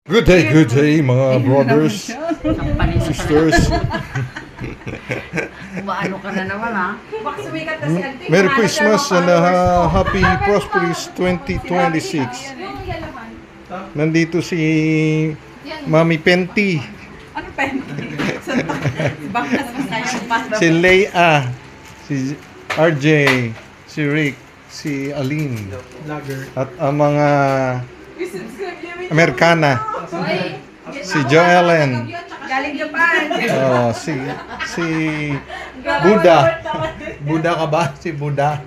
Good day mga brothers, sisters. Maano ka na naman ha? Baka sumikat na si Auntie. Merry Christmas and happy prosperous 2026. Nandito si Mami Penti, Ano pa yun? Bakas masayang pasta. si Leia, si RJ, si Rick, si Aline, at ang mga Amerikana, si Joellen, Galing Japan. si Buddha. Buddha ka ba? Si Buddha.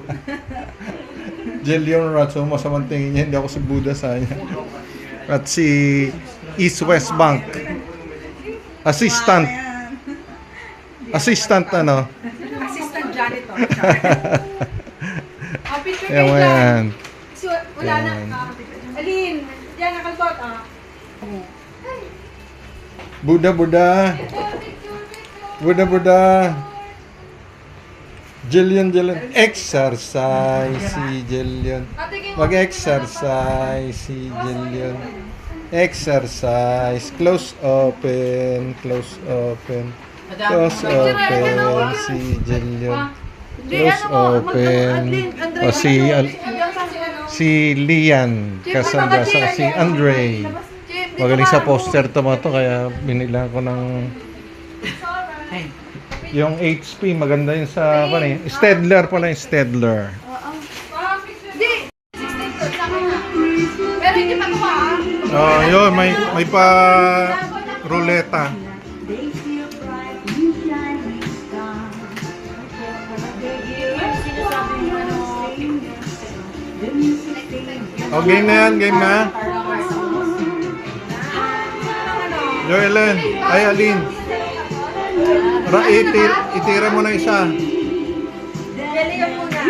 Jillian Ratso, masamang tingin niya, hindi ako si Buddha sa kanya. At si East West Bank. Assistant Assistant janitor. Picture kayo dyan. Ayan. Wala na. Aline, yan nakalbot. Buddha. Jillian. Exercise si Jillian. Mag-exercise si Jillian. Exercise. Close open si Jillian. Close open. O si Lian. Kasama si Andre. Magaling sa poster to mga to, kaya binila ko ng yung HP, maganda yun sa Stedler pala yung Stedler. Pero hindi pa kuha. Oh, yun, may pa ruleta. Oh, game na. Joellen, ay Aline. Itira mo na isa. Galingan muna.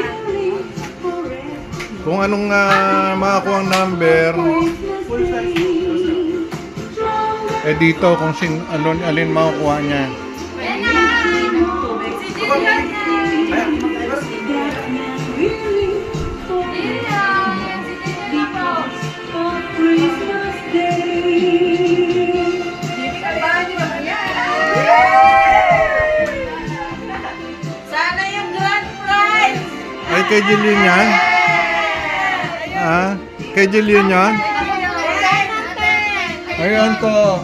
Kung anong makakuha ang number. Dito kung alin makukuha niya. Sana yung grand prize! Ay, kay Jillian yan? Kay Jillian yan? Ayan to.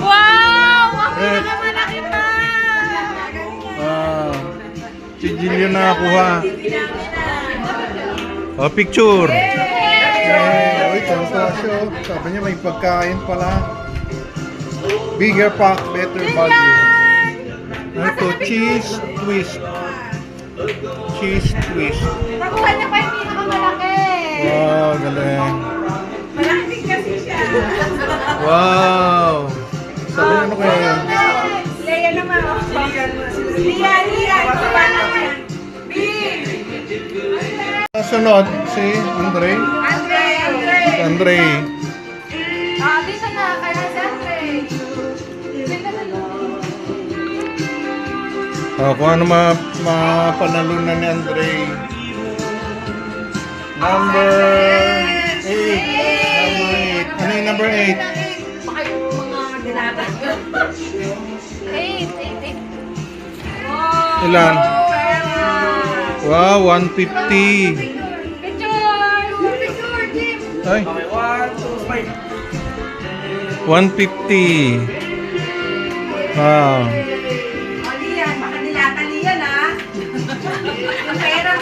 Wow! Rep. Malaki pa! Si Jillian nakakuha. Picture. Uy, tantasyo. Sabi niya may pagkain pala. Bigger pack, better value. Ito, cheese twist. Nakuha niya pa yung pinakamalaki. Wow, galing. Malaki din kasi siya. Wow. Sabi niya ano kaya yun? Leia naman. Lian. Sunod, si Andre. Andre. Dito na. Kaya si Andre. Kung ano mapanalunan ni Andre. Number 8. Ano yung number 8? Baka yung mga dilata. 8. Ilan? Wow, 150. Picture, Jim. Ay. 150. Wow. Lian, baka nilata Lian ha. Ang pera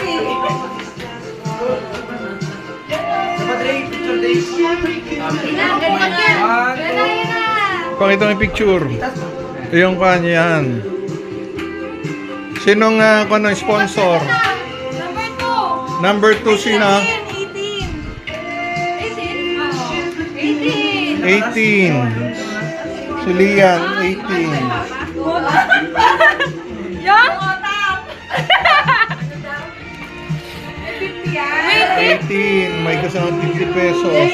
Pakita mo yung picture. Yung kanya yan. Sinong sponsor? Number 2. Number 2 sino? 18. Si Lian, 18. Yan? 18. May kasama 50 pesos.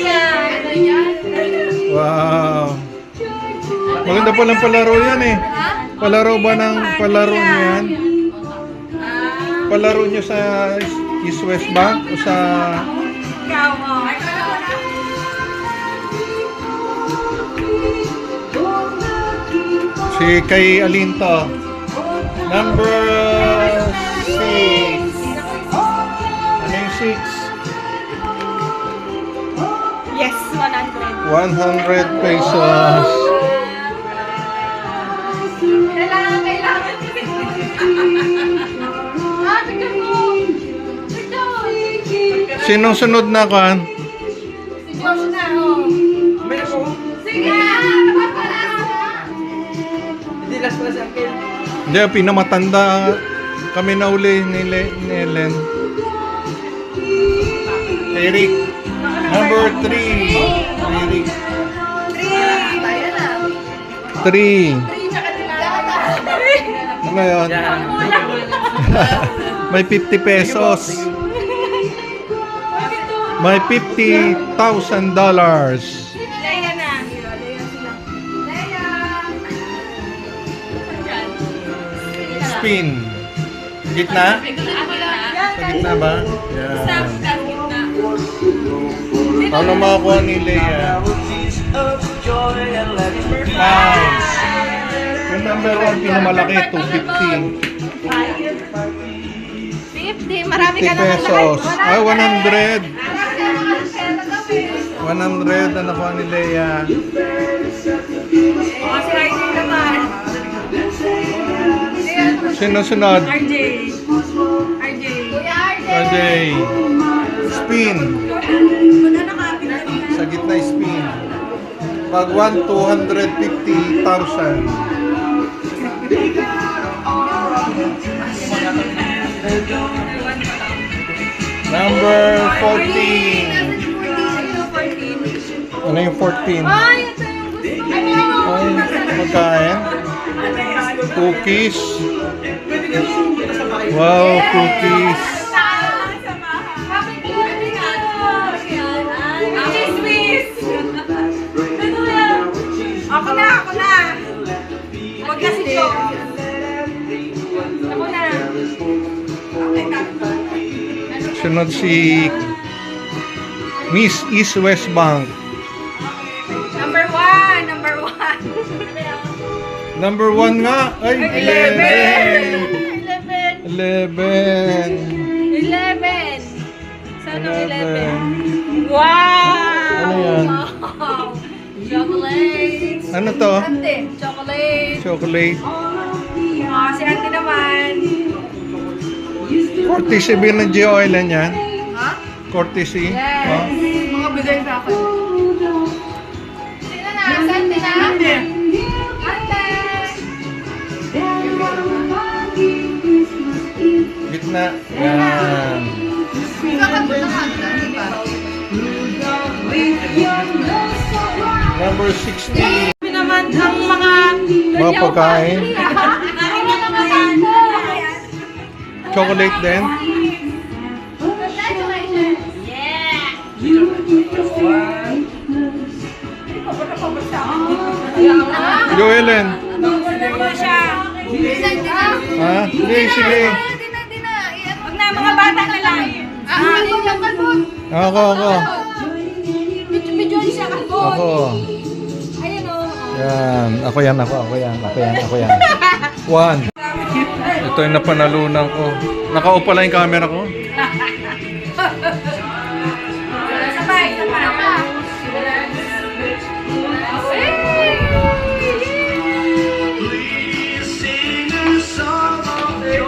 Wow. Maganda palang palaro yan eh. Palaro ba ng palaro niyo yan? Palaro niyo sa East West Bank o sa Ikaw mo. Si kay Alinto. Number 6. Ano yung 6? Yes, 100. 100 pesos. Kailangan. Ah, tignan mo. Sinong sunod na kan? Si Josh na, oh. Sige na, Hindi last pa sa akin. Hindi, pinamatanda kami na uli ni Ellen. Eric. Number 3. Eric. 3. Ano yun? May 50 pesos. May $50,000. Leia na. Leia. Spin. Gitna? Sa gitna ba? Yan. Paano makakuha ni Leia? Nice. Yung number 1 pinamalaki, 250. 50, marami 50 ka naman pesos. Ay, 100. 100. 100 na nakuha ni Leia. Kasi RJ naman. Sino sunod? RJ. RJ. Kuya RJ. RJ. Spin. Wala nakapit na rin. Sa gitna spin. Pag 1, 250,000. Number 14. Ano yung 14? Ay, ito yung gusto. Ay, magkain? Cookies. Wow, cookies. Ako na. Huwag na si Jo. Ako na. Sunod si Miss East West Bank. Number 1. Number 1 nga. Ay, 11. 11. Saan ang 11? Wow! Ano yan? Wow! Chocolate. Ano to? Ante, chocolate. Chocolate. Si ante naman. Courtesy ba ng G.O.L. yan? Ha? Courtesy? Yes. Oh. Mga bigay sa akin. Sino na? Si ante na? Ante. Gitna. Yan. Number 16. Kami naman ang mga Mga pagkain. Kami naman. Chocolate din. Congratulations. Yeah. Joellen. Ano siya? Ha? Sige, sige. Huwag na, mga bata na lang. Ako. Video siya kalbon. Ako. Ayun o. Yan. Ako yan. 1. Ito yung napanalunan ko. Nakaupa lang yung camera ko. Sabay.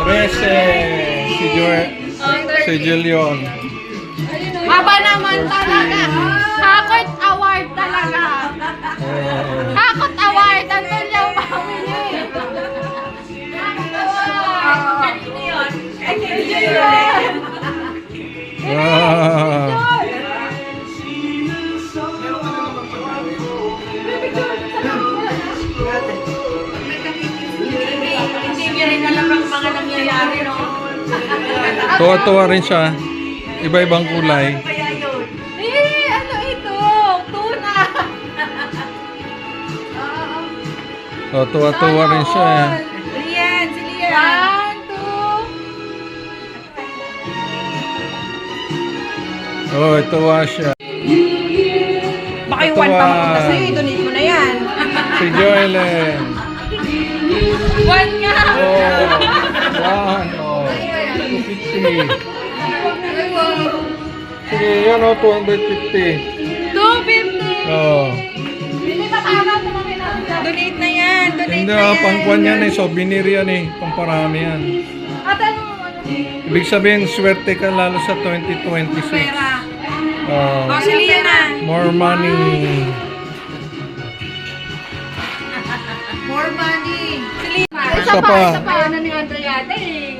Trece. Si Julion. Haba naman talaga. Hakot award talaga. Hakot award. Andun yung pamili. Wow. Hindi niya rin alam ang mga nangyayari, no? Tuwa-tuwa rin siya. Iba-ibang kulay. Ano ito? Tuna! Tuwa-tuwa rin siya eh. Lian, si Lian. 1, 2. Oh, tuwa siya. Baka may one pa mapunta sa'yo. one. I-donate mo na yan. Si Joellen. One nga! Oh, one. Oh, 250. Sige, yan o, 250. 250! Oh. Donate na yan. Donate Hindi, na yan. pangkwan yan eh. Souvenir yan eh. Pamparami yan. At ano? Ibig sabihin, swerte ka lalo sa 2026. Pera. Oh, O, si Lian na. more money. More money. Si Lian. Isa pa. Ano ni Andre yata eh.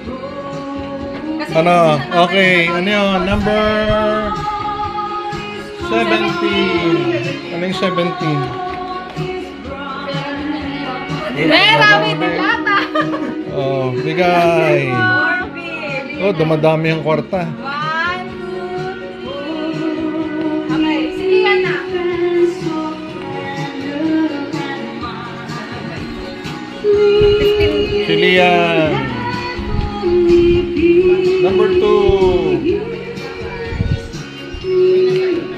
Kasi Ano? Okay. Ano yun? Number 17. Ano yung 17? Rami ng lata. Oh, bigay. Oh, dumadami ang kwarta. 1, 2, 3. Okay, si Lian na. Si Lian. Number 2.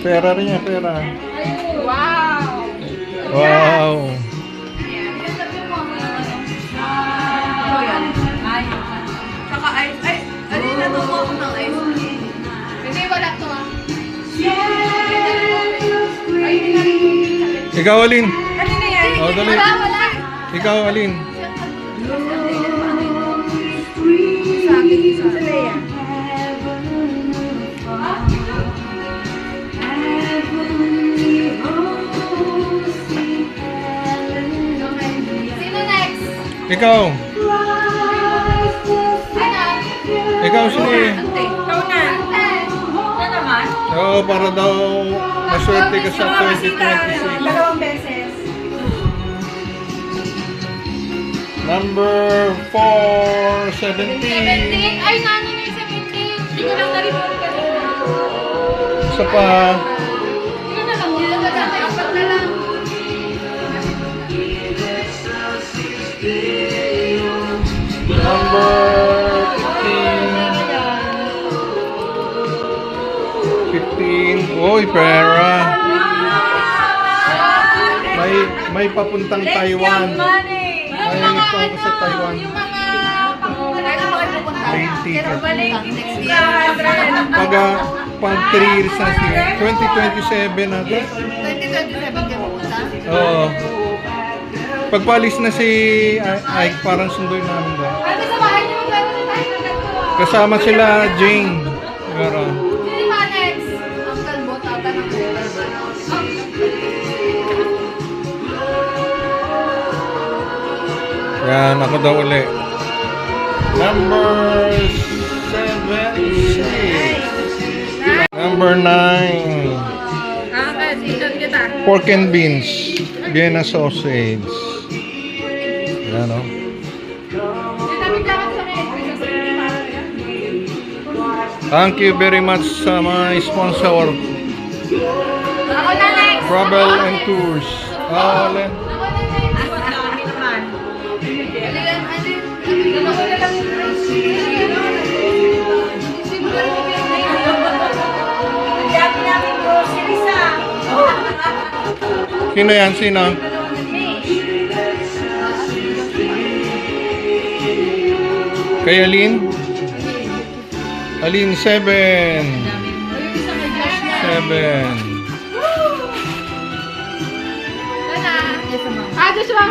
Pera rin yan, pera. Wow. Wow. Saka ice. Ay, ano yung natumo ako ng ice cream? Hindi, wala to ah. Ay, hindi na rin. Ikaw, Alin. Kanina yan. Oh, dali. Wala. Ikaw, Alin. Sa akin, isa. Sa Leia. Sino next? Ikaw. Sino? Ikaw, sige. Ante. Ikaw na. Ito naman. Oo, para daw maswerte ka sa 2026. Dalawang beses. Number 4, 17. 17? Ay, nano na yung 17. Hindi ko lang na-report ka na. Isa pa. Hindi ko na lang. Hindi na lang. Apat na lang. Number 15. 15. Uy, pera. May papuntang Taiwan. Money. May papunta sa Taiwan. Yung mga pang-pupunta. Train ticket. Next year. Pag 3 years na siya. 2027 na. 2027 ka pupunta? Oo. Pagpalis na si Ike, parang sunduin namin doon. Ano sa bahay niyo maglaro na tayo? Kasama sila Jane. Siguro. Sino ba next? Uncle Bo, tata ng Yan, ako daw uli. Number 7. Number 9. Season kita. Pork and beans. Vienna sausage. Yan o. Thank you very much sa mga sponsor. Ako na next. Travel and Tours. Alin. Ako na next. Ang dami naman. Alin. Ano ko na lang yung Ang dami namin groceries ah. Sino yan? Sino? Kay Alin? Alin, 7. 7. Joshua.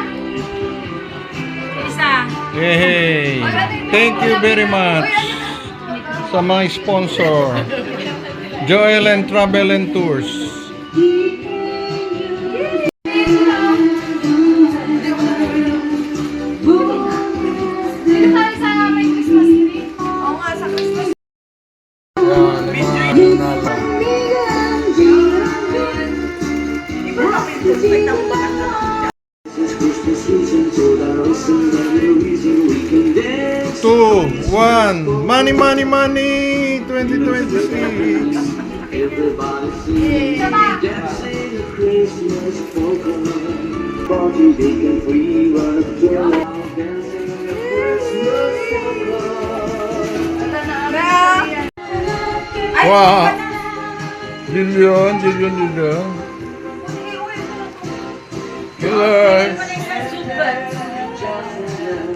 Isa. Yay! Thank you very much sa mga sponsor. Joel and Travel and Tours. Dito tayo sa may Christmas tree. Oo nga, sa Christmas. Yan, mga nala. Iba na may prospect ang bakit na. Two, one, money, money, money, 2026. Wow. Jillian. Killer.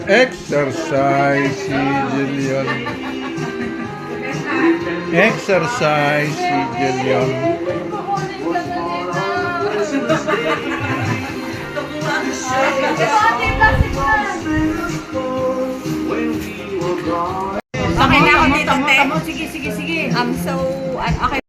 Exercise si Jillian. Exercise si Jillian. Okay na ako dito, te. Sige. I'm so, okay.